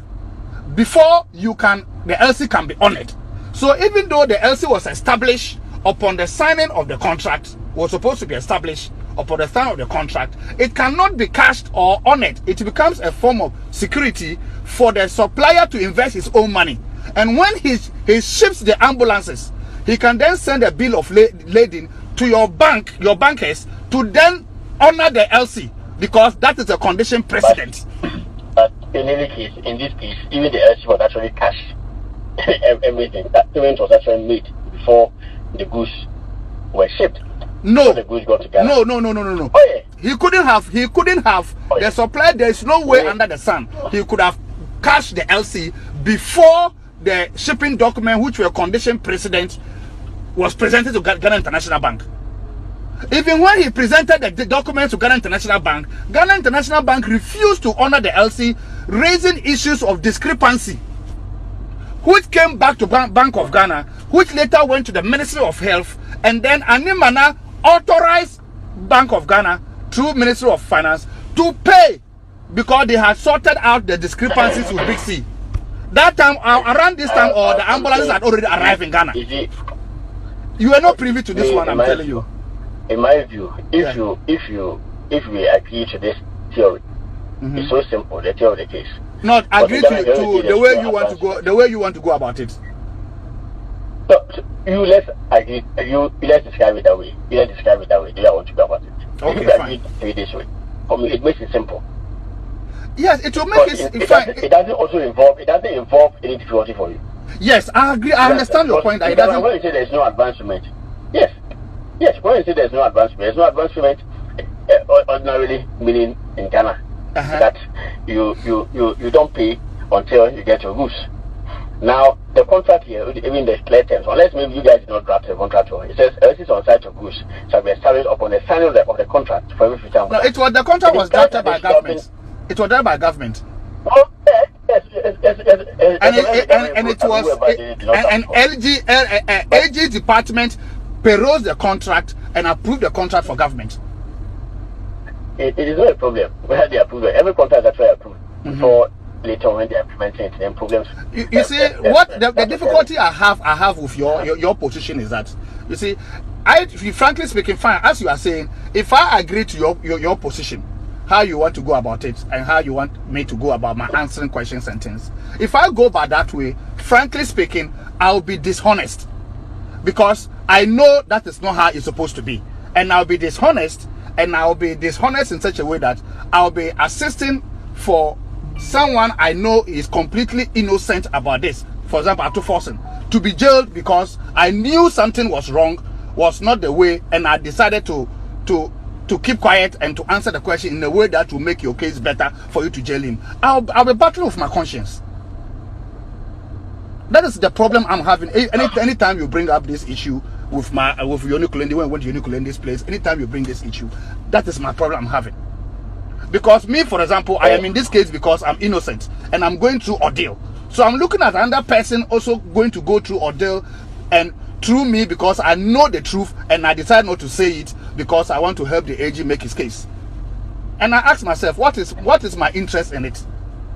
before the LC can be honored. So even though the LC was established upon the signing of the contract, was supposed to be established upon the signing of the contract, it cannot be cashed or honored. It becomes a form of security for the supplier to invest his own money. And when he ships the ambulances, he can then send a bill of lading to your bankers, to then honor the LC, because that is a condition precedent. But in any case, in this case, even the LC was actually cashed. Everything. That payment was actually made before the goods were shipped. No. The goods got to Ghana. No. Oh, yeah. He couldn't have Oh, yeah. the supplier. There is no way under the sun he could have cashed the LC before the shipping document, which were condition precedent, was presented to Ghana International Bank. Even when he presented the documents to Ghana International Bank refused to honor the LC, raising issues of discrepancy, which came back to Bank of Ghana, which later went to the Ministry of Health, and then Animana authorized Bank of Ghana through Ministry of Finance to pay because they had sorted out the discrepancies with Big C. That time, around this time, or the ambulances had already arrived in Ghana. You are not privy to this one, I'm telling you. In my view, if we agree to this theory, it's so simple. The theory of the case. Not agree to the way you want to go. The way you want to go about it. So let's agree. Let's describe it that way. The way I want to go about it. Okay, if we fine. agree to it this way, for me, it makes it simple. Yes, it will make It doesn't involve any difficulty for you. Yes, I agree. I understand your point. It doesn't. When you say there's no advancement, yes. When you say there's no advancement, ordinarily meaning in Ghana that you don't pay until you get your goods. Now the contract here, even the clear terms, unless maybe you guys did not draft the contract, it says LCs on site of goods shall be established upon the signing of the contract for every future. No, the contract was drafted by government. It was done by government. Oh, yes. And it was AG department perused the contract and approved the contract for government. It is not a problem whether they approve it. Every contract is actually approved before later when they are implementing it, then problems. You see, what the difficulty I have with your position is that, you see, frankly speaking, fine, as you are saying, if I agree to your position, how you want to go about it and how you want me to go about my answering questions and things, if I go by that way, frankly speaking, I'll be dishonest, because I know that is not how it's supposed to be, and I'll be dishonest, in such a way that I'll be assisting for someone I know is completely innocent about this. For example, Ato Forson, to be jailed because I knew something was wrong, was not the way, and I decided to keep quiet and to answer the question in a way that will make your case better for you to jail him. I'll be battling with my conscience. That is the problem I'm having. Anytime you bring up this issue with Yoni Kulende, when I went to Yoni Kulende's place, anytime you bring this issue, that is my problem I'm having. Because me, for example, I am in this case because I'm innocent and I'm going through ordeal. So I'm looking at another person also going to go through ordeal, and through me, because I know the truth and I decide not to say it because I want to help the AG make his case. And I ask myself, what is my interest in it?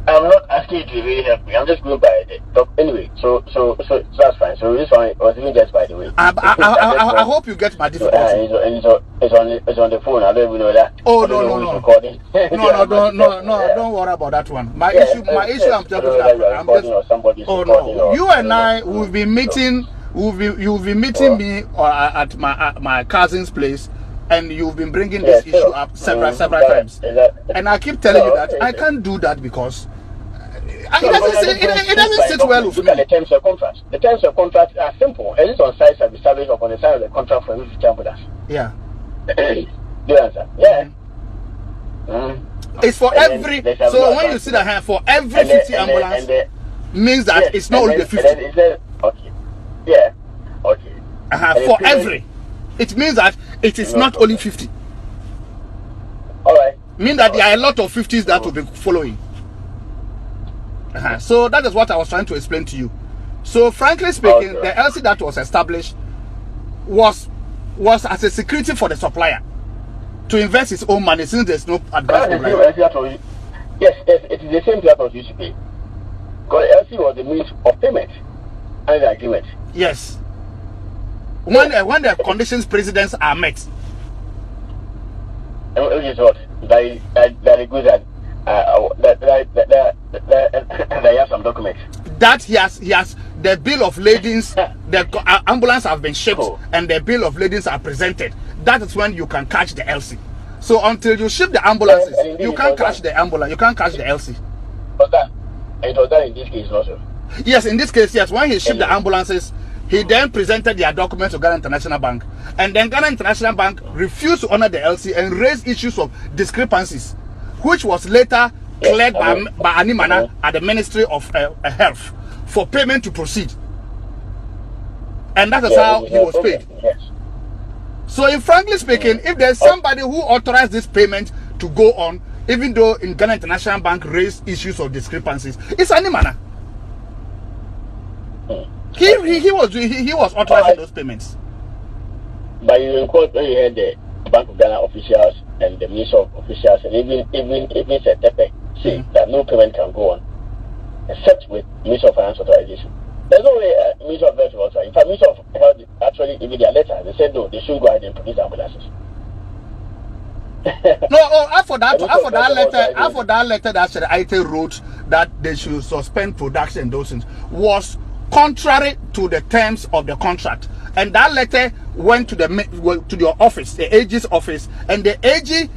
I'm not asking you to really help me. I'm just going by the top. Anyway, so that's fine. So this one was even just by the way. I hope you get my difficulty. It's on the phone. I don't even know that. Oh no. Don't worry about that one. My issue. I'm talking about. Oh no. You and I will be meeting. You'll be meeting me at my cousin's place, and you've been bringing this issue up several times. And I keep telling you that I can't do that because it doesn't sit well with me. Look at the terms of contract. The terms of contract are simple. It is on sites have established upon the side of the contract for every 50 ambulance. Yeah. Do you answer? Yeah. It's for every. So when you see the hand for every 50 ambulance, means that it's not only the 50. Okay. Yeah. Okay. For every. It means that it is not only 50. All right. Mean that there are a lot of 50s that will be following. So that is what I was trying to explain to you. So frankly speaking, the LC that was established was as a security for the supplier to invest his own money, since there's no advance. Yes, it is the same that was used to pay. Because LC was the means of payment and the agreement. Yes. When the conditions precedents are met. Which is what? That agrees that he has some documents. That he has the bill of ladings, the ambulance have been shipped, and the bill of ladings are presented. That is when you can catch the LC. So until you ship the ambulances, you can't catch the ambulance. You can't catch the LC. It was that in this case also. Yes, in this case, yes. When he shipped the ambulances, he then presented their documents to Ghana International Bank, and then Ghana International Bank refused to honor the LC and raised issues of discrepancies, which was later cleared by Animana at the Ministry of Health for payment to proceed. And that is how he was paid. Yes. So, if frankly speaking, if there's somebody who authorized this payment to go on, even though in Ghana International Bank raised issues of discrepancies, it's Animana. He was authorizing those payments. But you quote when you heard the Bank of Ghana officials and the Minister of officials and even Setepe say that no payment can go on except with Minister of Finance authorization. There's no way Minister of Health will authorize. In fact, Minister of Health actually even their letter, they said no, they should go ahead and produce ambulances. After that letter that Aite wrote that they should suspend production and those things was contrary to the terms of the contract, and that letter went to the office, the AG's office, and the AG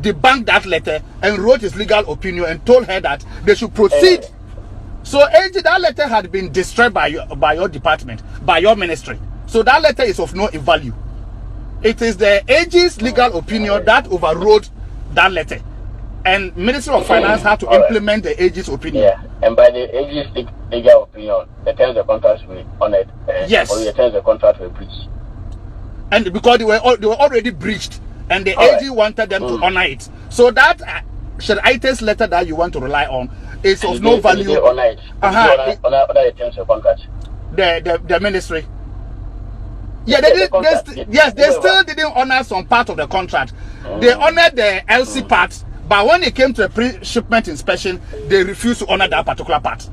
debunked that letter and wrote his legal opinion and told her that they should proceed. So AG, that letter had been destroyed by your department, by your ministry. So that letter is of no value. It is the AG's legal opinion that overrode that letter, and Ministry of Finance had to implement the AG's opinion. Yeah, and by the AG's legal opinion, the terms of contract were honored. Yes. Or the terms of contract were breached. And because they were already breached, and the AG wanted them to honor it. So that Aite's letter that you want to rely on is of no value. They honor it. Honor the terms of contract. The ministry. Yeah, they did. They still didn't honor some part of the contract. They honored the LC part, But when it came to the pre-shipment inspection, they refused to honor that particular part.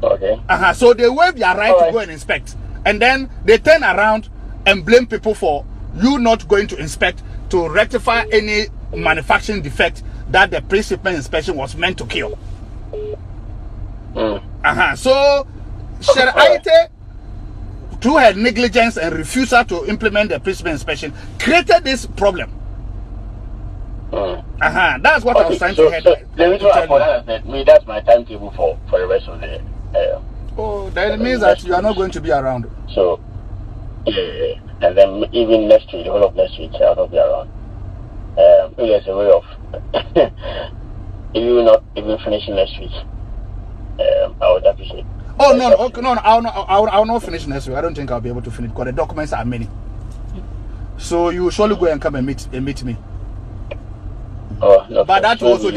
Okay. So they waive their right to go and inspect. And then they turn around and blame people for you not going to inspect to rectify any manufacturing defect that the pre-shipment inspection was meant to kill. So Sher Aite, through her negligence and refusal to implement the pre-shipment inspection, created this problem. That's what I was trying to head. So the reason why for that is that that's my timetable for the rest of the that means that you are not going to be around. So and then even next week, the whole of next week, I'll not be around. If there's a way of if you will not even finishing next week, I would appreciate. Oh no, okay, no, I'll not finish next week. I don't think I'll be able to finish because the documents are many. So you will surely go and come and meet me. Oh, no, but that will also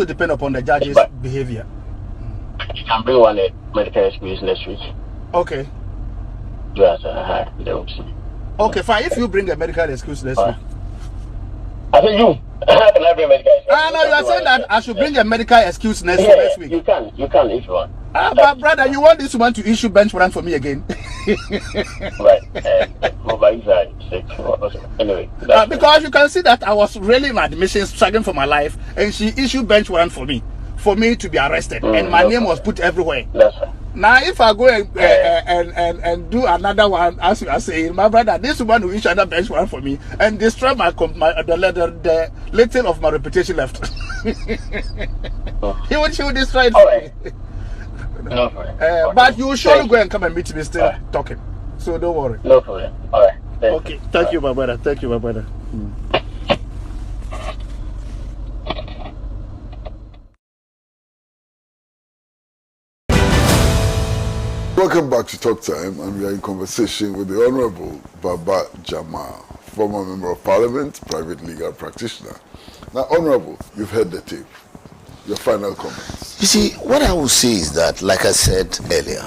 depend upon the judge's behavior. You can bring one medical excuse next week. Okay. Okay, fine. If you bring a medical excuse next week. I said you. How can I bring medical excuse? No, you are saying that I should bring a medical excuse next week. You can if you want. But brother, you want this woman to issue bench warrant for me again? Right. Anyway. Because you can see that I was really in admission, struggling for my life, and she issued bench warrant for me to be arrested, and my name was put everywhere. That's right. Now, if I go and do another one, as you are saying, my brother, this woman will issue another bench warrant for me and destroy the little of my reputation left. She will destroy it. All right. No problem. But you will surely go and come and meet me still talking. So don't worry. No problem. All right. Okay. Thank you, my brother. Thank you, my brother. Welcome back to Talk Time, and we are in conversation with the Honorable Baba Jamal, former Member of Parliament, private legal practitioner. Now, Honorable, you've heard the tape. Your final comments. You see, what I will say is that, like I said earlier,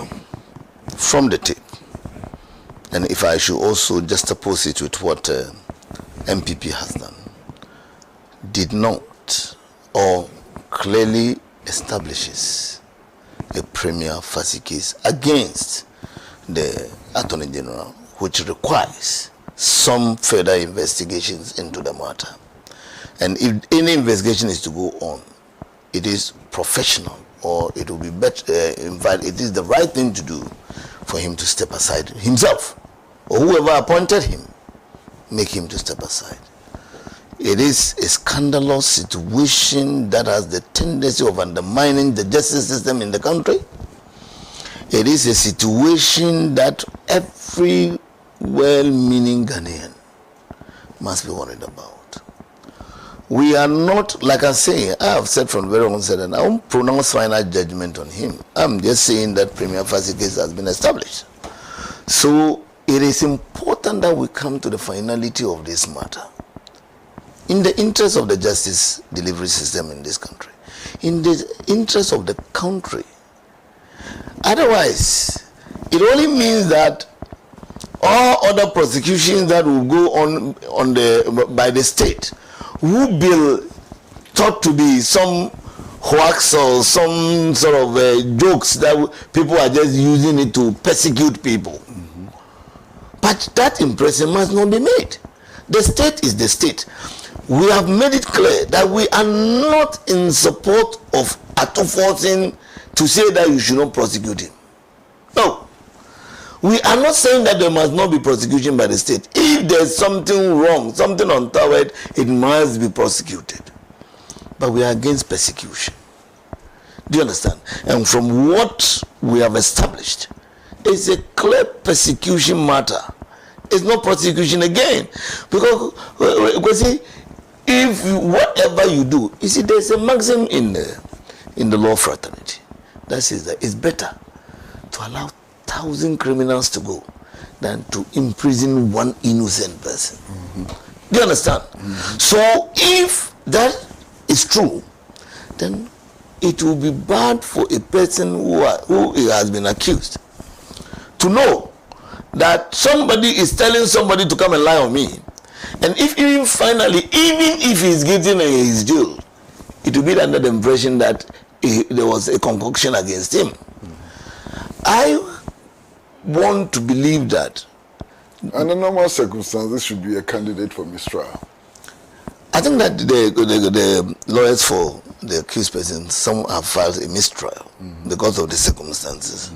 from the tape, and if I should also juxtapose it with what MPP has done, did not or clearly establishes a premier facie case against the Attorney General, which requires some further investigations into the matter. And if any investigation is to go on, it is professional, or it will be better, in fact, it is the right thing to do for him to step aside himself, or whoever appointed him, make him to step aside. It is a scandalous situation that has the tendency of undermining the justice system in the country. It is a situation that every well-meaning Ghanaian must be worried about. We are not, like I say, I have said from very onset, and I won't pronounce final judgment on him. I'm just saying that premier facie case has been established. So it is important that we come to the finality of this matter, in the interest of the justice delivery system in this country, in the interest of the country. Otherwise, it only means that all other prosecutions that will go on by the state will be thought to be some hoax or some sort of jokes that people are just using it to persecute people. But that impression must not be made. The state is the state. We have made it clear that we are not in support of forcing to say that you should not prosecute him. No. We are not saying that there must not be prosecution by the state. If there's something wrong, something untoward, it must be prosecuted. But we are against persecution. Do you understand? And from what we have established, it's a clear persecution matter. It's not prosecution again. Because see, if whatever you do, you see, there's a maxim in the law fraternity that says that it's better to allow 1,000 criminals to go than to imprison one innocent person. Do you understand? So if that is true, then it will be bad for a person who has been accused to know that somebody is telling somebody to come and lie on me, And if even finally, even if he's getting his due, it will be under the impression that there was a concoction against him. I want to believe that. Under normal circumstances, should be a candidate for mistrial. I think that the lawyers for the accused person, some have filed a mistrial because of the circumstances.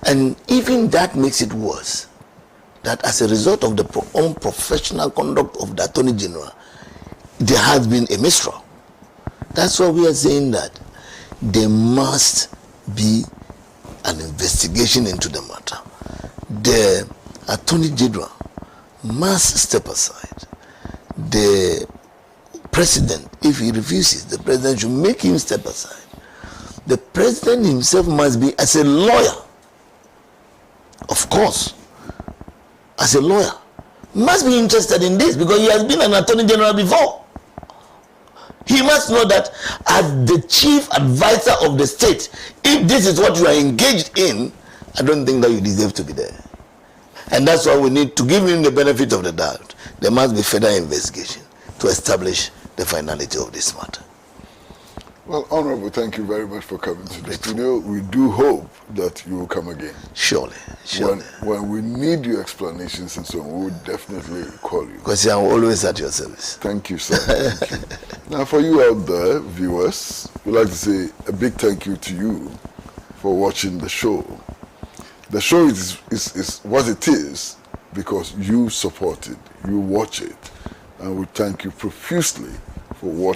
And even that makes it worse. That as a result of the unprofessional conduct of the Attorney General, there has been a mistrial. That's why we are saying that there must be an investigation into the matter. The Attorney General must step aside. The President, if he refuses, the President should make him step aside. The President himself must be, as a lawyer, of course, as a lawyer, must be interested in this because he has been an Attorney General before. He must know that as the chief advisor of the state, if this is what you are engaged in, I don't think that you deserve to be there. And that's why we need to give him the benefit of the doubt. There must be further investigation to establish the finality of this matter. Well, Honorable, thank you very much for coming to the studio. We do hope that you will come again. Surely. When we need your explanations and so on, we will definitely call you. Because I'm always at your service. Thank you, sir. Thank you. Now, for you out there, viewers, we'd like to say a big thank you to you for watching the show. The show is what it is because you support it, you watch it, and we thank you profusely for watching.